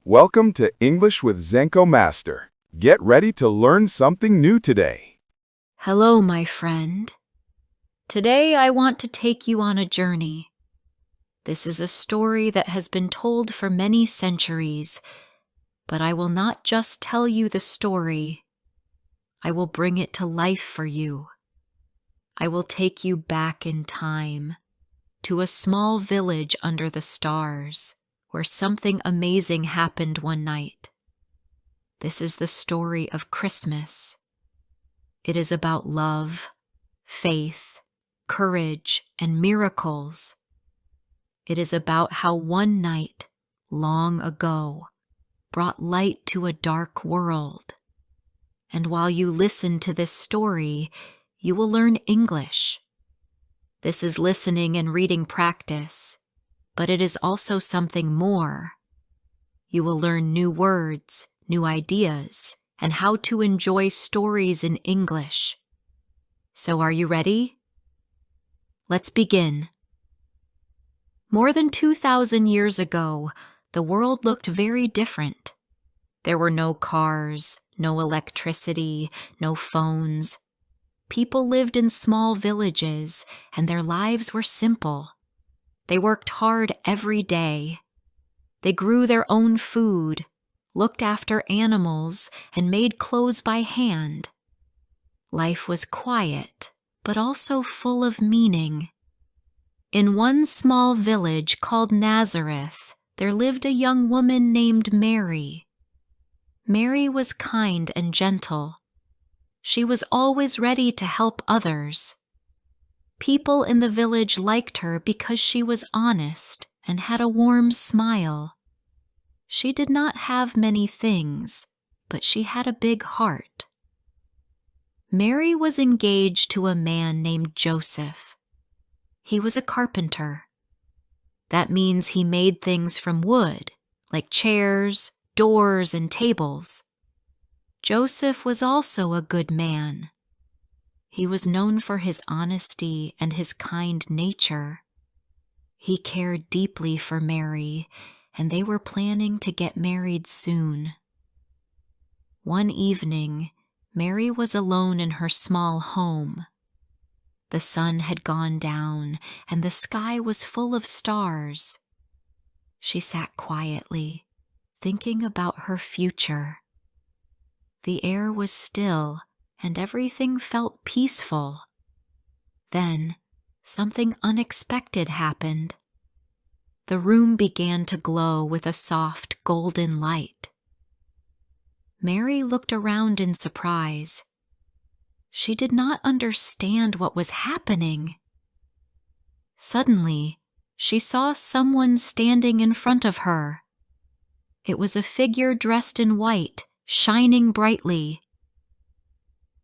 Welcome to English with Zenko Master. Get ready to learn something new today. Hello, my friend. Today I want to take you on a journey. This is a story that has been told for many centuries, but I will not just tell you the story. I will bring it to life for you. I will take you back in time to a small village under the stars where something amazing happened one night. This is the story of Christmas. It is about love, faith, courage, and miracles. It is about how one night, long ago, brought light to a dark world. And while you listen to this story, you will learn English. This is listening and reading practice, but it is also something more. You will learn new words, new ideas, and how to enjoy stories in English. So are you ready? Let's begin. More than 2,000 years ago, the world looked very different. There were no cars, no electricity, no phones. People lived in small villages, and their lives were simple. They worked hard every day. They grew their own food, looked after animals, and made clothes by hand. Life was quiet, but also full of meaning. In one small village called Nazareth, there lived a young woman named Mary. Mary was kind and gentle. She was always ready to help others. People in the village liked her because she was honest and had a warm smile. She did not have many things, but she had a big heart. Mary was engaged to a man named Joseph. He was a carpenter. That means he made things from wood, like chairs, doors, and tables. Joseph was also a good man. He was known for his honesty and his kind nature. He cared deeply for Mary, and they were planning to get married soon. One evening, Mary was alone in her small home. The sun had gone down, and the sky was full of stars. She sat quietly, thinking about her future. The air was still, and everything felt peaceful. Then, something unexpected happened. The room began to glow with a soft, golden light. Mary looked around in surprise. She did not understand what was happening. Suddenly, she saw someone standing in front of her. It was a figure dressed in white, shining brightly.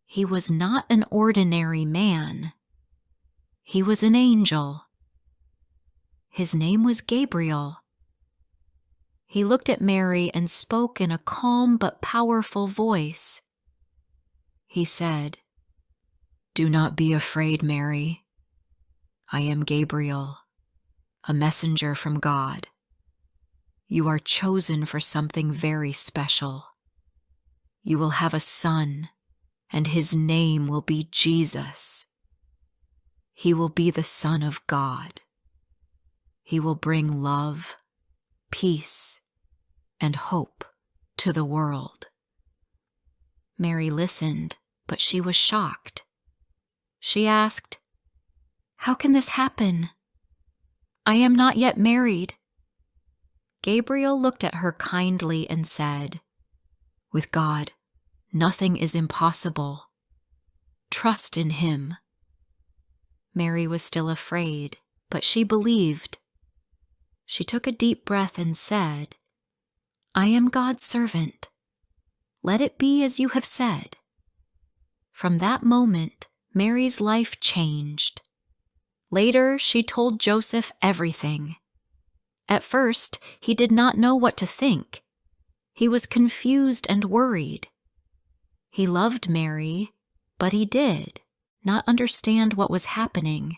He was not an ordinary man. He was an angel. His name was Gabriel. He looked at Mary and spoke in a calm but powerful voice. He said, "Do not be afraid, Mary. I am Gabriel, a messenger from God. You are chosen for something very special. You will have a son, and his name will be Jesus. He will be the Son of God. He will bring love, peace, and hope to the world." Mary listened, but she was shocked. She asked, "How can this happen? I am not yet married." Gabriel looked at her kindly and said, "With God, nothing is impossible. Trust in Him." Mary was still afraid, but she believed. She took a deep breath and said, "I am God's servant. Let it be as you have said." From that moment, Mary's life changed. Later, she told Joseph everything. At first, he did not know what to think. He was confused and worried. He loved Mary, but he did not understand what was happening.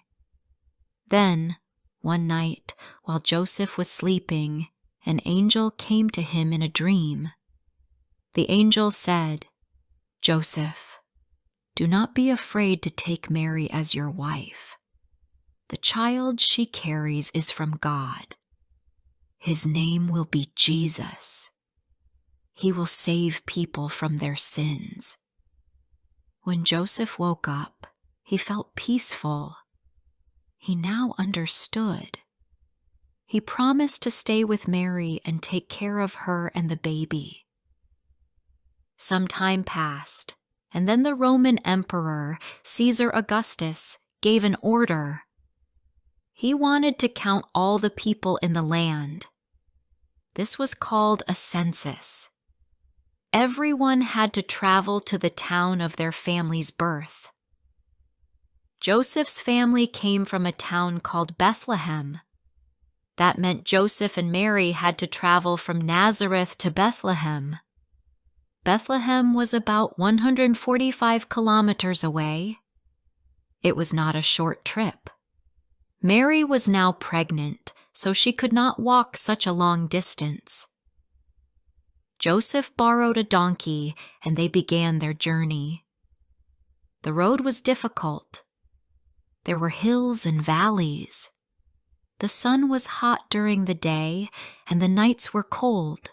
Then, one night, while Joseph was sleeping, an angel came to him in a dream. The angel said, "Joseph, do not be afraid to take Mary as your wife. The child she carries is from God. His name will be Jesus. He will save people from their sins." When Joseph woke up, he felt peaceful. He now understood. He promised to stay with Mary and take care of her and the baby. Some time passed, and then the Roman Emperor, Caesar Augustus, gave an order. He wanted to count all the people in the land. This was called a census. Everyone had to travel to the town of their family's birth. Joseph's family came from a town called Bethlehem. That meant Joseph and Mary had to travel from Nazareth to Bethlehem. Bethlehem was about 145 kilometers away. It was not a short trip. Mary was now pregnant, so she could not walk such a long distance. Joseph borrowed a donkey, and they began their journey. The road was difficult. There were hills and valleys. The sun was hot during the day, and the nights were cold.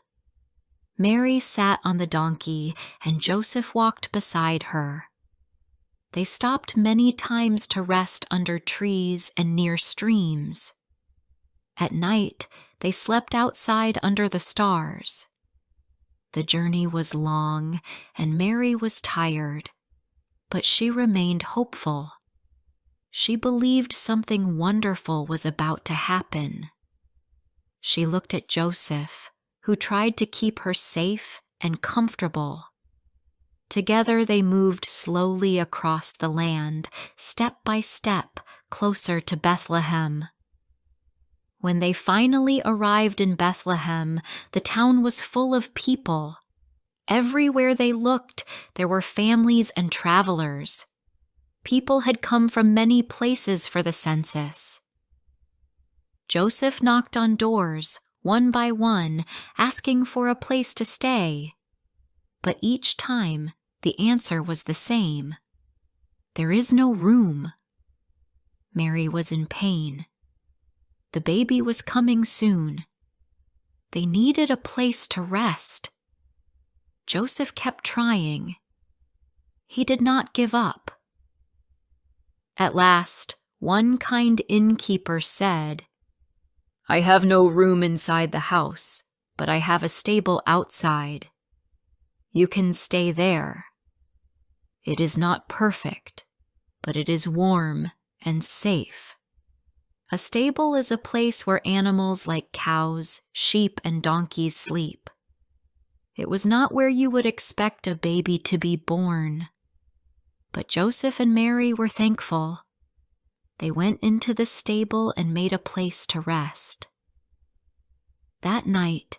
Mary sat on the donkey, and Joseph walked beside her. They stopped many times to rest under trees and near streams. At night, they slept outside under the stars. The journey was long, and Mary was tired, but she remained hopeful. She believed something wonderful was about to happen. She looked at Joseph, who tried to keep her safe and comfortable. Together they moved slowly across the land, step by step, closer to Bethlehem. When they finally arrived in Bethlehem, the town was full of people. Everywhere they looked, there were families and travelers. People had come from many places for the census. Joseph knocked on doors, one by one, asking for a place to stay. But each time, the answer was the same. "There is no room." Mary was in pain. The baby was coming soon. They needed a place to rest. Joseph kept trying. He did not give up. At last, one kind innkeeper said, "I have no room inside the house, but I have a stable outside. You can stay there. It is not perfect, but it is warm and safe." A stable is a place where animals like cows, sheep, and donkeys sleep. It was not where you would expect a baby to be born. But Joseph and Mary were thankful. They went into the stable and made a place to rest. That night,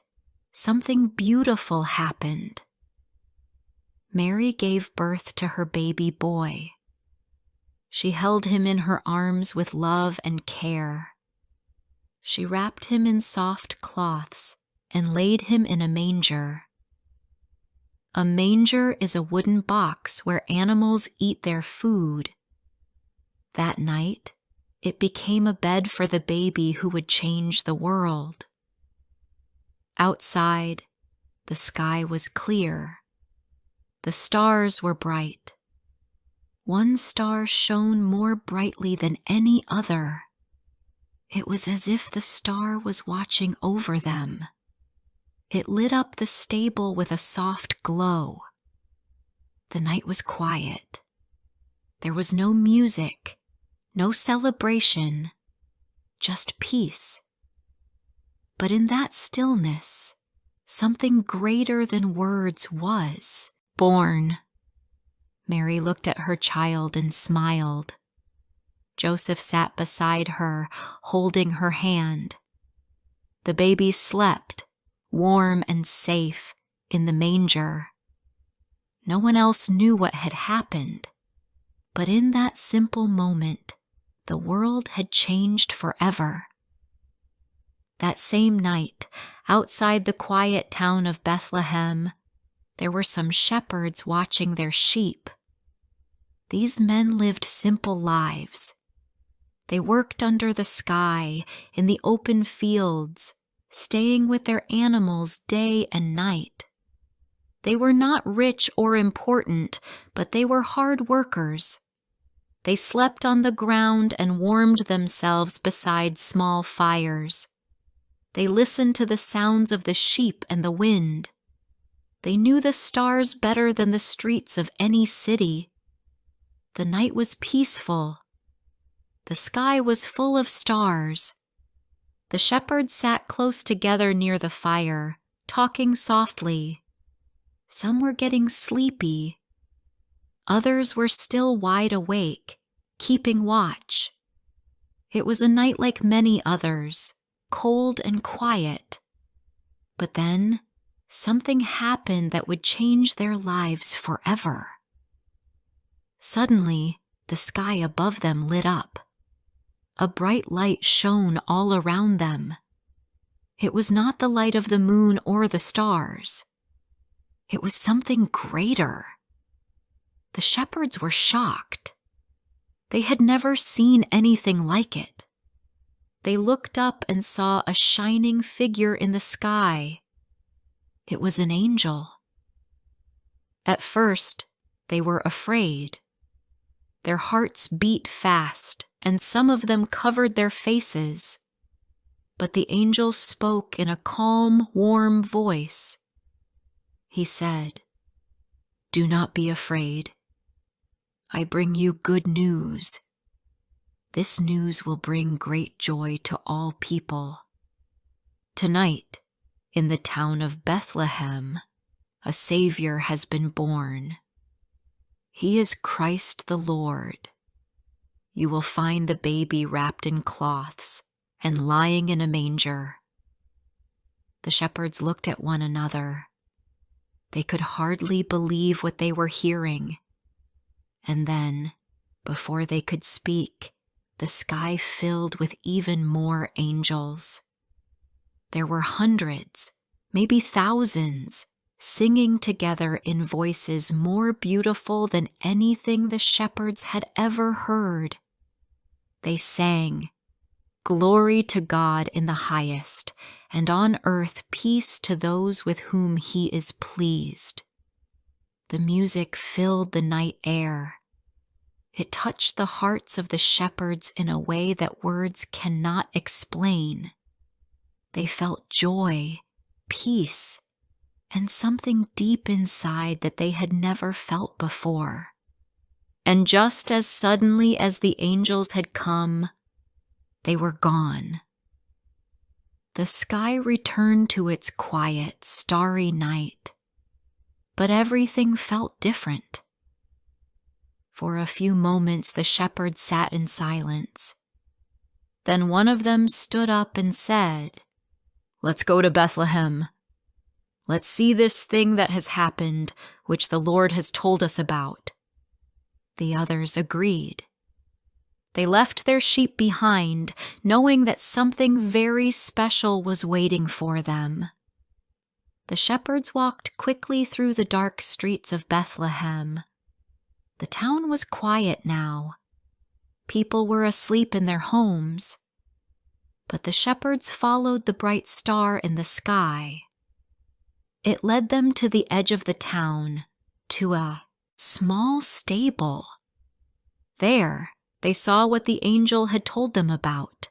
something beautiful happened. Mary gave birth to her baby boy. She held him in her arms with love and care. She wrapped him in soft cloths and laid him in a manger. A manger is a wooden box where animals eat their food. That night, it became a bed for the baby who would change the world. Outside, the sky was clear. The stars were bright. One star shone more brightly than any other. It was as if the star was watching over them. It lit up the stable with a soft glow. The night was quiet. There was no music, no celebration, just peace. But in that stillness, something greater than words was born. Mary looked at her child and smiled. Joseph sat beside her, holding her hand. The baby slept, warm and safe, in the manger. No one else knew what had happened, but in that simple moment, the world had changed forever. That same night, outside the quiet town of Bethlehem, there were some shepherds watching their sheep. These men lived simple lives. They worked under the sky, in the open fields, staying with their animals day and night. They were not rich or important, but they were hard workers. They slept on the ground and warmed themselves beside small fires. They listened to the sounds of the sheep and the wind. They knew the stars better than the streets of any city. The night was peaceful. The sky was full of stars. The shepherds sat close together near the fire, talking softly. Some were getting sleepy. Others were still wide awake, keeping watch. It was a night like many others, cold and quiet. But then, something happened that would change their lives forever. Suddenly, the sky above them lit up. A bright light shone all around them. It was not the light of the moon or the stars. It was something greater. The shepherds were shocked. They had never seen anything like it. They looked up and saw a shining figure in the sky. It was an angel. At first, they were afraid. Their hearts beat fast, and some of them covered their faces. But the angel spoke in a calm, warm voice. He said, "Do not be afraid. I bring you good news. This news will bring great joy to all people. Tonight, in the town of Bethlehem, a Savior has been born. He is Christ the Lord. You will find the baby wrapped in cloths and lying in a manger." The shepherds looked at one another. They could hardly believe what they were hearing. And then, before they could speak, the sky filled with even more angels. There were hundreds, maybe thousands, singing together in voices more beautiful than anything the shepherds had ever heard. They sang, "Glory to God in the highest, and on earth peace to those with whom he is pleased." The music filled the night air. It touched the hearts of the shepherds in a way that words cannot explain. They felt joy, peace, and something deep inside that they had never felt before. And just as suddenly as the angels had come, they were gone. The sky returned to its quiet, starry night, but everything felt different. For a few moments the shepherds sat in silence. Then one of them stood up and said, "Let's go to Bethlehem. Let's see this thing that has happened, which the Lord has told us about." The others agreed. They left their sheep behind, knowing that something very special was waiting for them. The shepherds walked quickly through the dark streets of Bethlehem. The town was quiet now. People were asleep in their homes. But the shepherds followed the bright star in the sky. It led them to the edge of the town, to a small stable. There, they saw what the angel had told them about.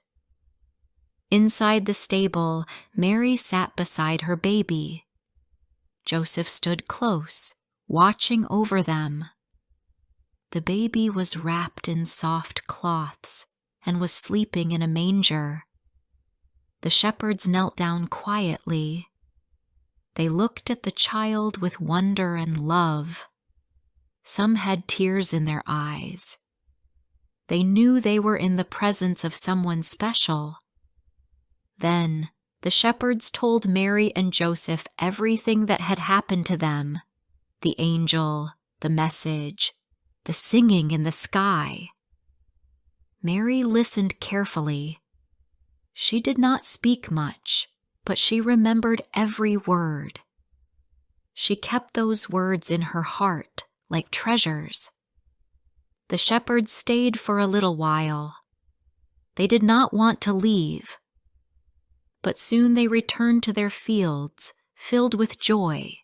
Inside the stable, Mary sat beside her baby. Joseph stood close, watching over them. The baby was wrapped in soft cloths and was sleeping in a manger. The shepherds knelt down quietly. They looked at the child with wonder and love. Some had tears in their eyes. They knew they were in the presence of someone special. Then the shepherds told Mary and Joseph everything that had happened to them: the angel, the message, the singing in the sky. Mary listened carefully. She did not speak much, but she remembered every word. She kept those words in her heart like treasures. The shepherds stayed for a little while. They did not want to leave, but soon they returned to their fields, filled with joy.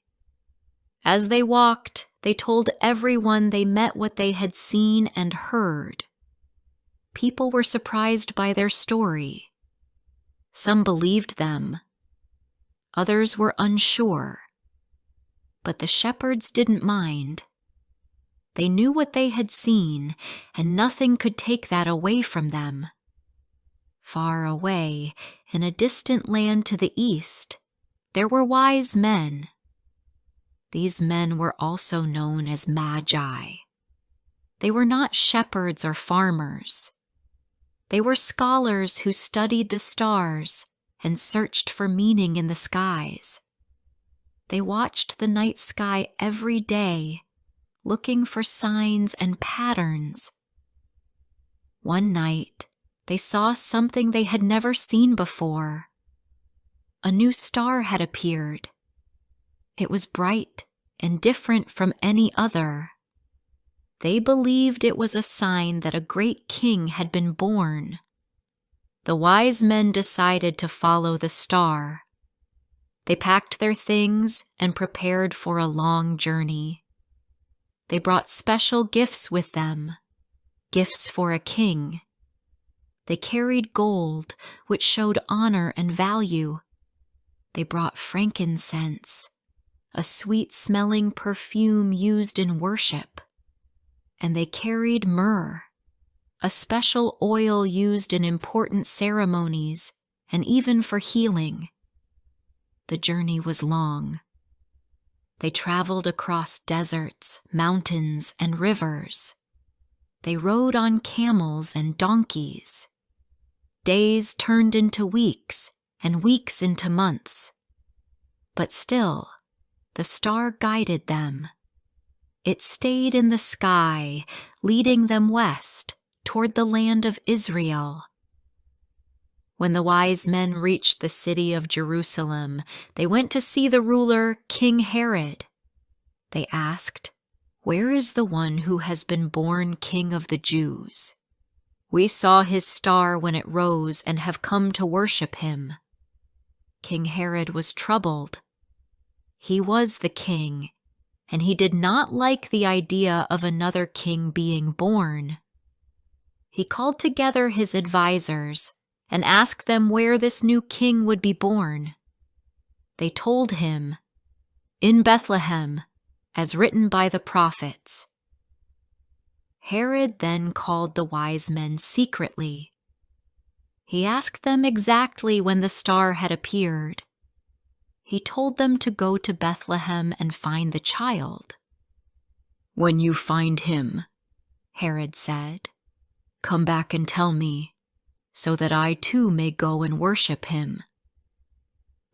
As they walked, they told everyone they met what they had seen and heard. People were surprised by their story. Some believed them. Others were unsure. But the shepherds didn't mind. They knew what they had seen, and nothing could take that away from them. Far away, in a distant land to the east, there were wise men. These men were also known as magi. They were not shepherds or farmers. They were scholars who studied the stars and searched for meaning in the skies. They watched the night sky every day, looking for signs and patterns. One night, they saw something they had never seen before. A new star had appeared. It was bright and different from any other. They believed it was a sign that a great king had been born. The wise men decided to follow the star. They packed their things and prepared for a long journey. They brought special gifts with them, gifts for a king. They carried gold, which showed honor and value. They brought frankincense, a sweet-smelling perfume used in worship. And they carried myrrh, a special oil used in important ceremonies and even for healing. The journey was long. They traveled across deserts, mountains, and rivers. They rode on camels and donkeys. Days turned into weeks, and weeks into months. But still, the star guided them. It stayed in the sky, leading them west, toward the land of Israel. When the wise men reached the city of Jerusalem, they went to see the ruler, King Herod. They asked, "Where is the one who has been born King of the Jews? We saw his star when it rose and have come to worship him." King Herod was troubled. He was the king, and he did not like the idea of another king being born. He called together his advisors and asked them where this new king would be born. They told him, "In Bethlehem, as written by the prophets." Herod then called the wise men secretly. He asked them exactly when the star had appeared. He told them to go to Bethlehem and find the child. "When you find him," Herod said, "come back and tell me, so that I too may go and worship him."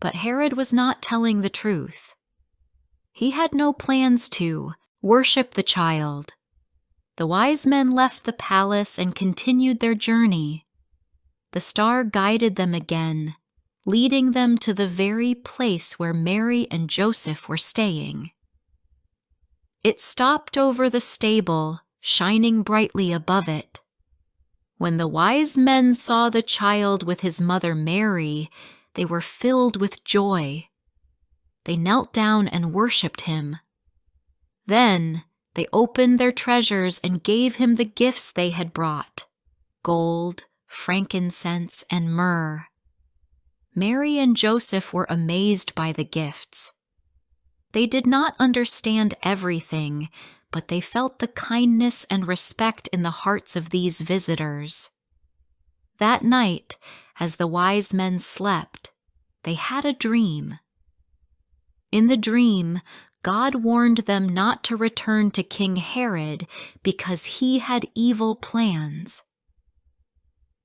But Herod was not telling the truth. He had no plans to worship the child. The wise men left the palace and continued their journey. The star guided them again, leading them to the very place where Mary and Joseph were staying. It stopped over the stable, shining brightly above it. When the wise men saw the child with his mother Mary, they were filled with joy. They knelt down and worshipped him. Then they opened their treasures and gave him the gifts they had brought: gold, frankincense, and myrrh. Mary and Joseph were amazed by the gifts. They did not understand everything, but they felt the kindness and respect in the hearts of these visitors. That night, as the wise men slept, they had a dream. In the dream, God warned them not to return to King Herod because he had evil plans.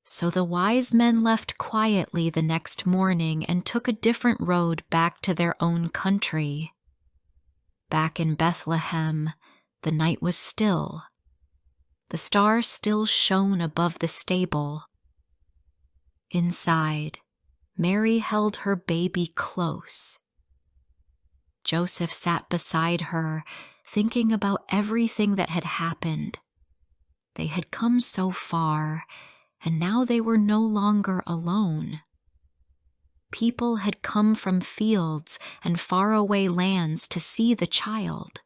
So the wise men left quietly the next morning and took a different road back to their own country. Back in Bethlehem, the night was still. The star still shone above the stable. Inside, Mary held her baby close. Joseph sat beside her, thinking about everything that had happened. They had come so far, and now they were no longer alone. People had come from fields and faraway lands to see the child.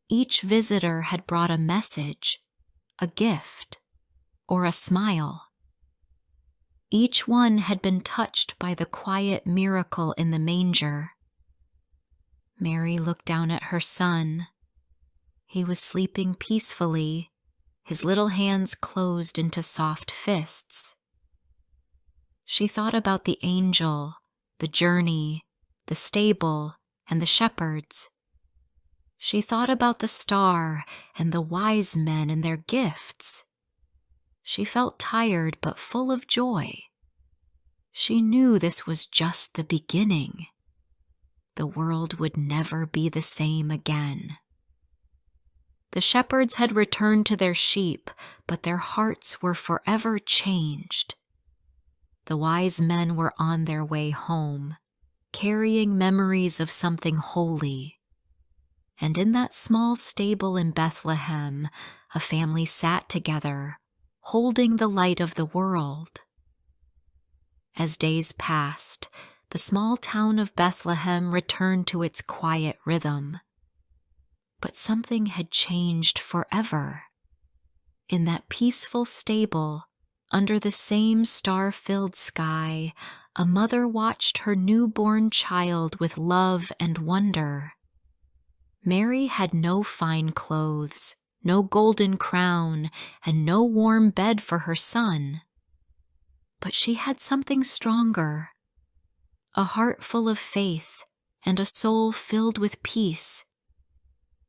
Each visitor had brought a message, a gift, or a smile. Each one had been touched by the quiet miracle in the manger. Mary looked down at her son. He was sleeping peacefully, his little hands closed into soft fists. She thought about the angel, the journey, the stable, and the shepherds. She thought about the star and the wise men and their gifts. She felt tired but full of joy. She knew this was just the beginning. The world would never be the same again. The shepherds had returned to their sheep, but their hearts were forever changed. The wise men were on their way home, carrying memories of something holy. And in that small stable in Bethlehem, a family sat together, holding the light of the world. As days passed, the small town of Bethlehem returned to its quiet rhythm. But something had changed forever. In that peaceful stable, under the same star-filled sky, a mother watched her newborn child with love and wonder. Mary had no fine clothes, no golden crown, and no warm bed for her son. But she had something stronger, a heart full of faith and a soul filled with peace.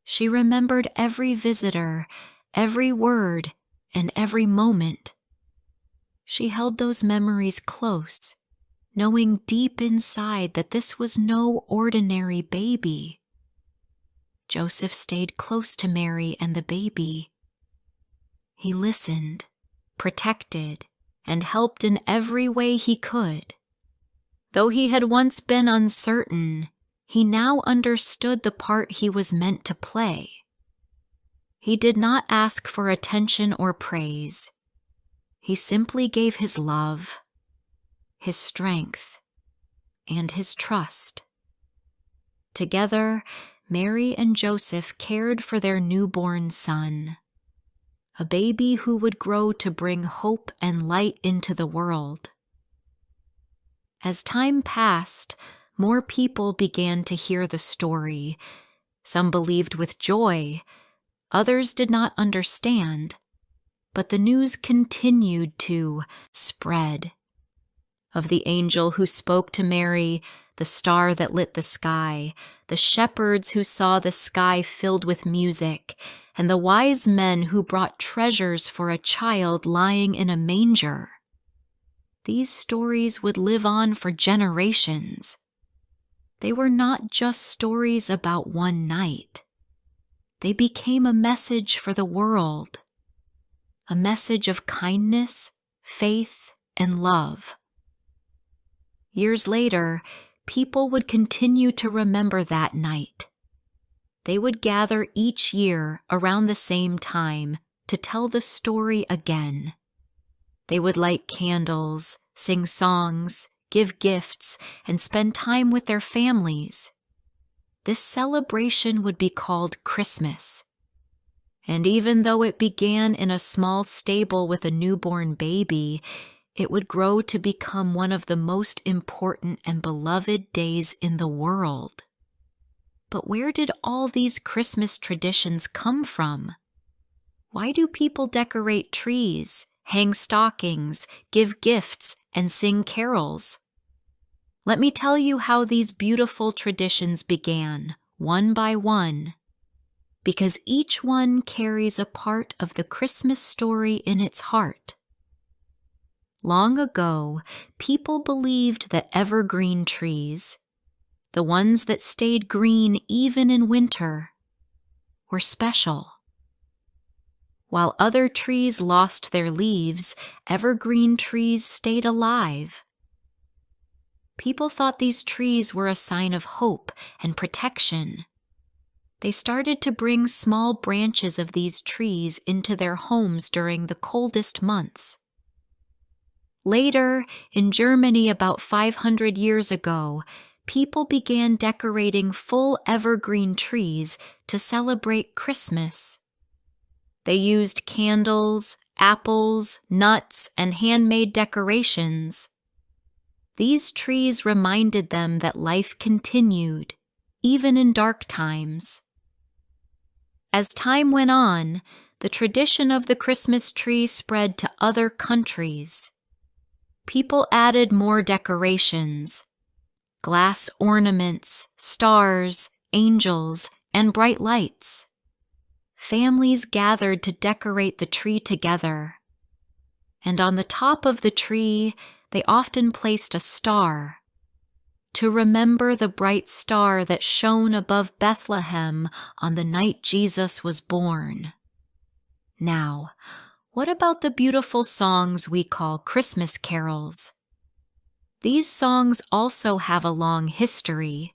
She remembered every visitor, every word, and every moment. She held those memories close, knowing deep inside that this was no ordinary baby. Joseph stayed close to Mary and the baby. He listened, protected, and helped in every way he could. Though he had once been uncertain, he now understood the part he was meant to play. He did not ask for attention or praise. He simply gave his love, his strength, and his trust. Together, Mary and Joseph cared for their newborn son, a baby who would grow to bring hope and light into the world. As time passed, more people began to hear the story. Some believed with joy, others did not understand, but the news continued to spread. Of the angel who spoke to Mary, the star that lit the sky, the shepherds who saw the sky filled with music, and the wise men who brought treasures for a child lying in a manger. These stories would live on for generations. They were not just stories about one night. They became a message for the world, a message of kindness, faith, and love. Years later, people would continue to remember that night. They would gather each year around the same time to tell the story again. They would light candles, sing songs, give gifts, and spend time with their families. This celebration would be called Christmas. And even though it began in a small stable with a newborn baby, it would grow to become one of the most important and beloved days in the world. But where did all these Christmas traditions come from? Why do people decorate trees, hang stockings, give gifts, and sing carols? Let me tell you how these beautiful traditions began, one by one, because each one carries a part of the Christmas story in its heart. Long ago, people believed that evergreen trees, the ones that stayed green even in winter, were special. While other trees lost their leaves, evergreen trees stayed alive. People thought these trees were a sign of hope and protection. They started to bring small branches of these trees into their homes during the coldest months. Later, in Germany about 500 years ago, people began decorating full evergreen trees to celebrate Christmas. They used candles, apples, nuts, and handmade decorations. These trees reminded them that life continued, even in dark times. As time went on, the tradition of the Christmas tree spread to other countries. People added more decorations: glass ornaments, stars, angels, and bright lights. Families gathered to decorate the tree together. And on the top of the tree, they often placed a star, to remember the bright star that shone above Bethlehem on the night Jesus was born. Now, what about the beautiful songs we call Christmas carols? These songs also have a long history.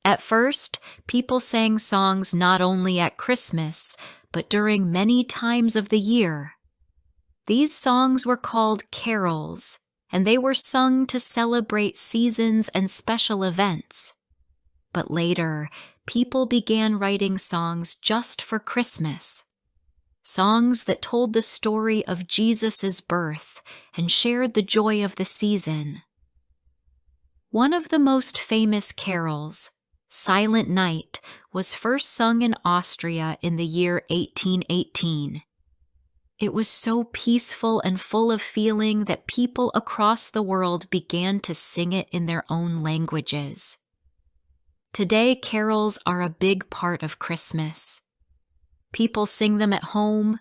At first, people sang songs not only at Christmas, but during many times of the year. These songs were called carols, and they were sung to celebrate seasons and special events. But later, people began writing songs just for Christmas. Songs that told the story of Jesus' birth and shared the joy of the season. One of the most famous carols, Silent Night, was first sung in Austria in the year 1818. It was so peaceful and full of feeling that people across the world began to sing it in their own languages. Today, carols are a big part of Christmas. People sing them at home,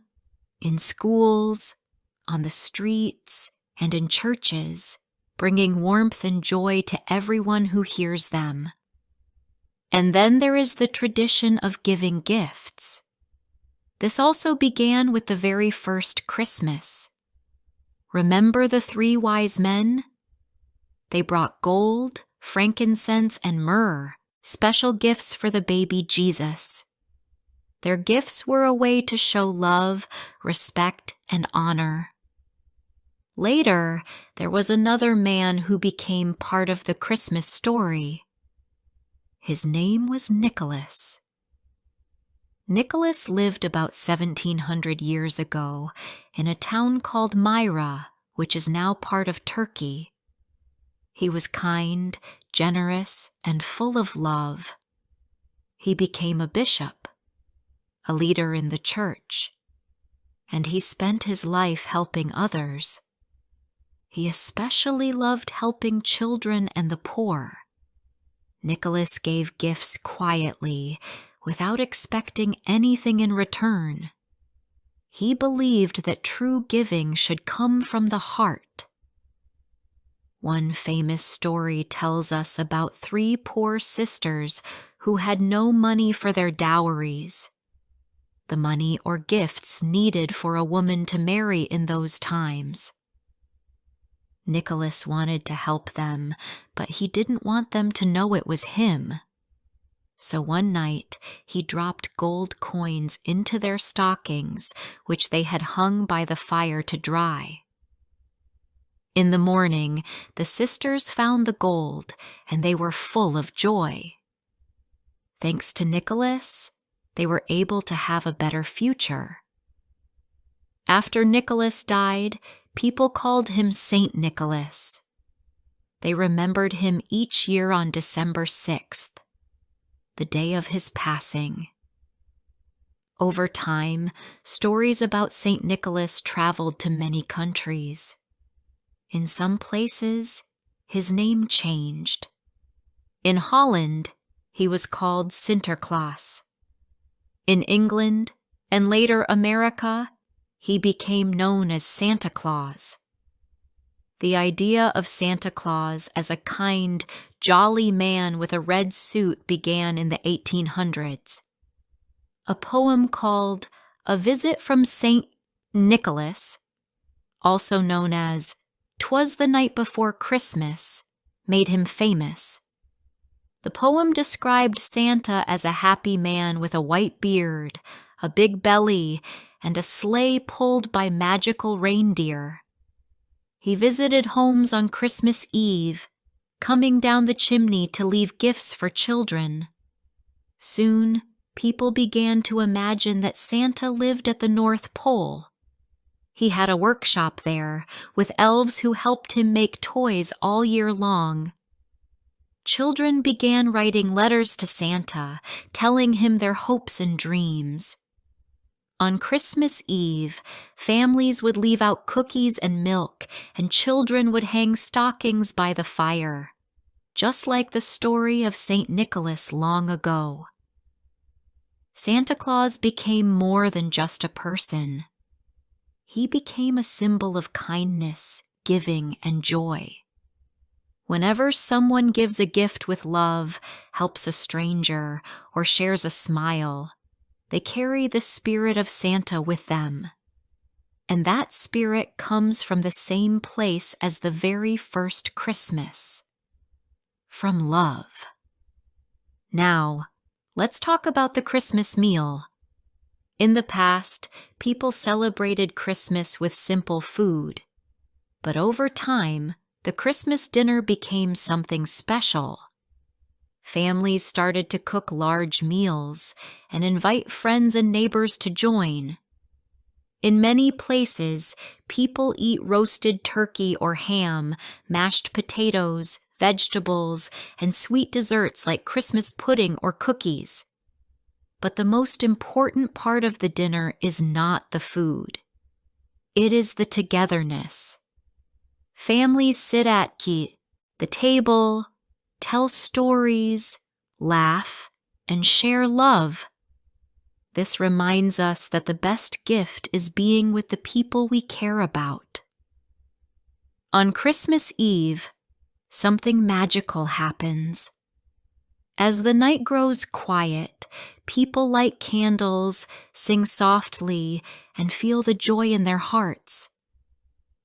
in schools, on the streets, and in churches, bringing warmth and joy to everyone who hears them. And then there is the tradition of giving gifts. This also began with the very first Christmas. Remember the 3 wise men? They brought gold, frankincense, and myrrh, special gifts for the baby Jesus. Their gifts were a way to show love, respect, and honor. Later, there was another man who became part of the Christmas story. His name was Nicholas. Nicholas lived about 1700 years ago in a town called Myra, which is now part of Turkey. He was kind, generous, and full of love. He became a bishop, a leader in the church, and he spent his life helping others. He especially loved helping children and the poor. Nicholas gave gifts quietly, without expecting anything in return. He believed that true giving should come from the heart. One famous story tells us about 3 poor sisters who had no money for their dowries, the money or gifts needed for a woman to marry in those times. Nicholas wanted to help them, but he didn't want them to know it was him. So one night, he dropped gold coins into their stockings, which they had hung by the fire to dry. In the morning, the sisters found the gold, and they were full of joy. Thanks to Nicholas, they were able to have a better future. After Nicholas died, people called him Saint Nicholas. They remembered him each year on December 6th. The day of his passing. Over time, stories about St. Nicholas traveled to many countries. In some places, his name changed. In Holland, he was called Sinterklaas. In England, and later America, he became known as Santa Claus. The idea of Santa Claus as a kind, jolly man with a red suit began in the 1800s. A poem called a visit from Saint Nicholas, also known as "'Twas the Night Before Christmas," made him famous. The poem described Santa as a happy man with a white beard, a big belly, and a sleigh pulled by magical reindeer. He visited homes on Christmas Eve, coming down the chimney to leave gifts for children. Soon, people began to imagine that Santa lived at the North Pole. He had a workshop there, with elves who helped him make toys all year long. Children began writing letters to Santa, telling him their hopes and dreams. On Christmas Eve, families would leave out cookies and milk, and children would hang stockings by the fire, just like the story of St. Nicholas long ago. Santa Claus became more than just a person. He became a symbol of kindness, giving, and joy. Whenever someone gives a gift with love, helps a stranger, or shares a smile, they carry the spirit of Santa with them. And that spirit comes from the same place as the very first Christmas, from love. Now, let's talk about the Christmas meal. In the past, people celebrated Christmas with simple food. But over time, the Christmas dinner became something special. Families started to cook large meals and invite friends and neighbors to join. In many places, people eat roasted turkey or ham, mashed potatoes, vegetables, and sweet desserts like Christmas pudding or cookies. But the most important part of the dinner is not the food. It is the togetherness. Families sit at the table, tell stories, laugh, and share love. This reminds us that the best gift is being with the people we care about. On Christmas Eve, something magical happens. As the night grows quiet, people light candles, sing softly, and feel the joy in their hearts.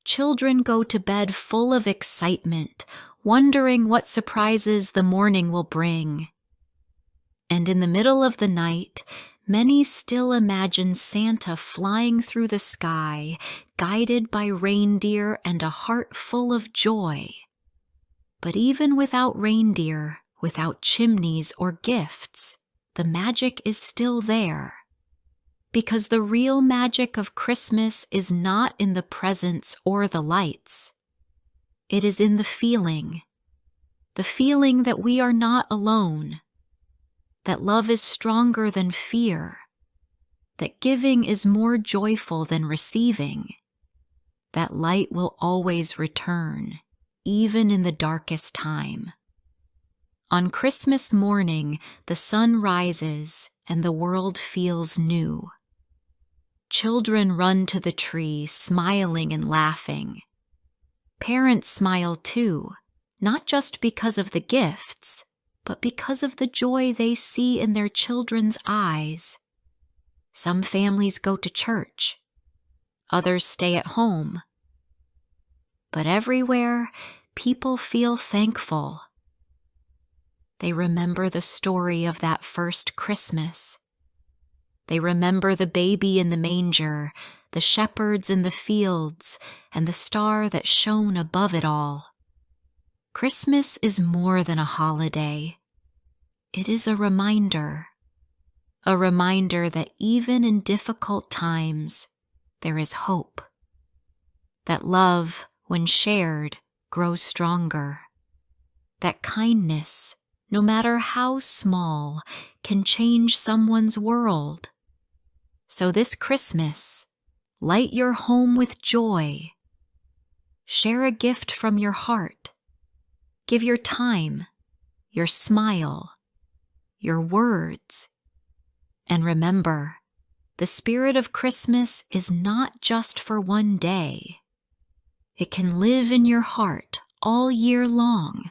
Children go to bed full of excitement, wondering what surprises the morning will bring. And in the middle of the night, many still imagine Santa flying through the sky, guided by reindeer and a heart full of joy. But even without reindeer, without chimneys or gifts, the magic is still there. Because the real magic of Christmas is not in the presents or the lights. It is in the feeling that we are not alone, that love is stronger than fear, that giving is more joyful than receiving, that light will always return, even in the darkest time. On Christmas morning, the sun rises and the world feels new. Children run to the tree, smiling and laughing. Parents smile too, not just because of the gifts, but because of the joy they see in their children's eyes. Some families go to church, others stay at home. But everywhere, people feel thankful. They remember the story of that first Christmas. They remember the baby in the manger, the shepherds in the fields, and the star that shone above it all. Christmas is more than a holiday. It is a reminder that even in difficult times, there is hope. That love, when shared, grows stronger. That kindness, no matter how small, can change someone's world. So this Christmas, light your home with joy. Share a gift from your heart. Give your time, your smile, your words. And remember, the spirit of Christmas is not just for one day. It can live in your heart all year long.